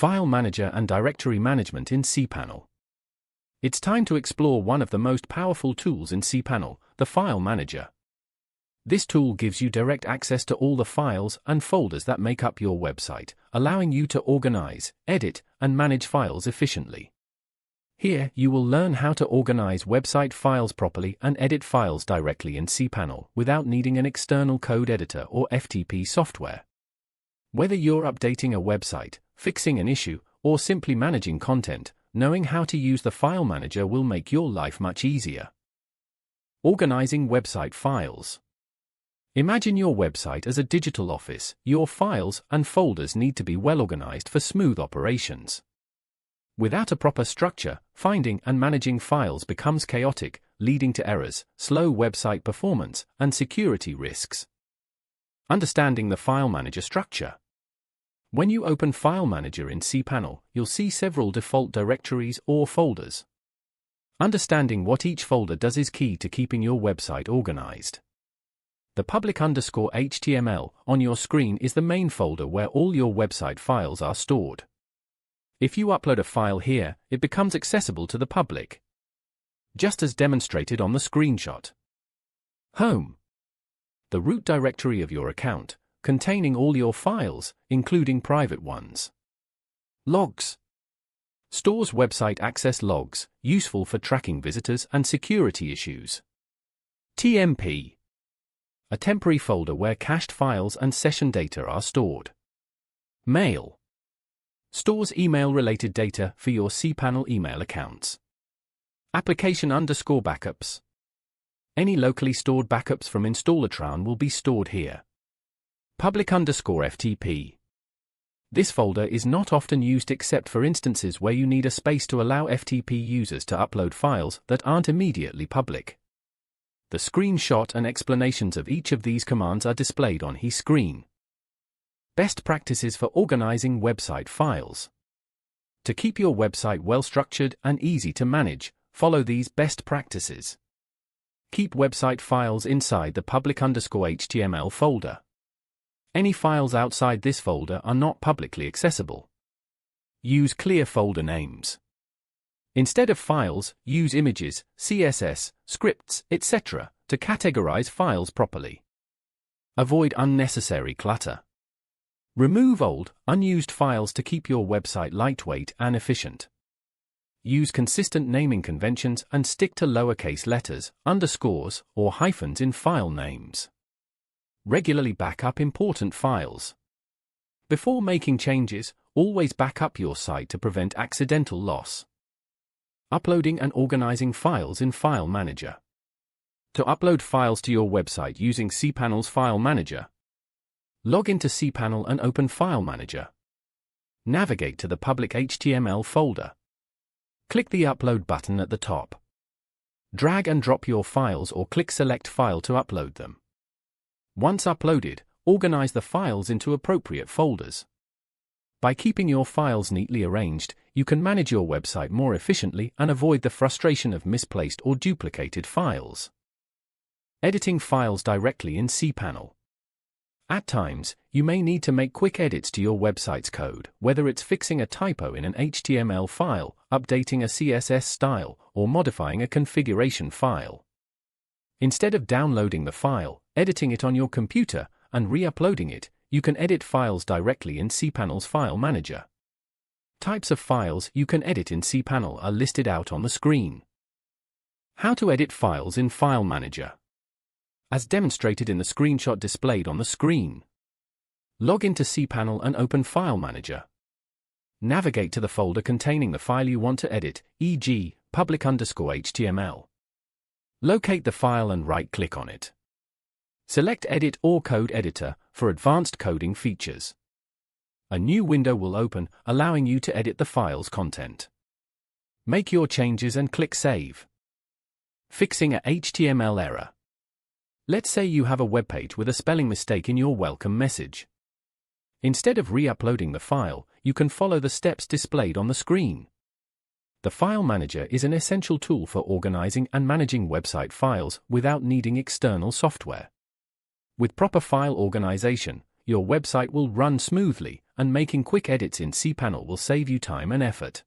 File Manager and Directory Management in cPanel. It's time to explore one of the most powerful tools in cPanel, the File Manager. This tool gives you direct access to all the files and folders that make up your website, allowing you to organize, edit, and manage files efficiently. Here, you will learn how to organize website files properly and edit files directly in cPanel without needing an external code editor or FTP software. Whether you're updating a website, fixing an issue, or simply managing content, knowing how to use the File Manager will make your life much easier. Organizing website files. Imagine your website as a digital office. Your files and folders need to be well organized for smooth operations. Without a proper structure, finding and managing files becomes chaotic, leading to errors, slow website performance, and security risks. Understanding the File Manager structure. When you open File Manager in cPanel, you'll see several default directories or folders. Understanding what each folder does is key to keeping your website organized. The public_HTML on your screen is the main folder where all your website files are stored. If you upload a file here, it becomes accessible to the public, just as demonstrated on the screenshot. Home. The root directory of your account, containing all your files, including private ones. Logs. Stores website access logs, useful for tracking visitors and security issues. TMP. A temporary folder where cached files and session data are stored. Mail. Stores email-related data for your cPanel email accounts. Application_backups. Any locally stored backups from InstallerTron will be stored here. Public_FTP. This folder is not often used except for instances where you need a space to allow FTP users to upload files that aren't immediately public. The screenshot and explanations of each of these commands are displayed on his screen. Best practices for organizing website files. To keep your website well-structured and easy to manage, follow these best practices. Keep website files inside the public_HTML folder. Any files outside this folder are not publicly accessible. Use clear folder names. Instead of files, use images, CSS, scripts, etc. to categorize files properly. Avoid unnecessary clutter. Remove old, unused files to keep your website lightweight and efficient. Use consistent naming conventions and stick to lowercase letters, underscores, or hyphens in file names. Regularly back up important files. Before making changes, always back up your site to prevent accidental loss. Uploading and organizing files in File Manager. To upload files to your website using cPanel's File Manager, log into cPanel and open File Manager. Navigate to the public HTML folder. Click the Upload button at the top. Drag and drop your files or click Select File to upload them. Once uploaded, organize the files into appropriate folders. By keeping your files neatly arranged, you can manage your website more efficiently and avoid the frustration of misplaced or duplicated files. Editing files directly in cPanel. At times, you may need to make quick edits to your website's code, whether it's fixing a typo in an HTML file, updating a CSS style, or modifying a configuration file. Instead of downloading the file, editing it on your computer, and re-uploading it, you can edit files directly in cPanel's File Manager. Types of files you can edit in cPanel are listed out on the screen. How to edit files in File Manager. As demonstrated in the screenshot displayed on the screen. Log into cPanel and open File Manager. Navigate to the folder containing the file you want to edit, e.g., public_HTML. Locate the file and right-click on it. Select Edit or Code Editor for advanced coding features. A new window will open, allowing you to edit the file's content. Make your changes and click Save. Fixing a HTML error. Let's say you have a web page with a spelling mistake in your welcome message. Instead of re-uploading the file, you can follow the steps displayed on the screen. The File Manager is an essential tool for organizing and managing website files without needing external software. With proper file organization, your website will run smoothly, and making quick edits in cPanel will save you time and effort.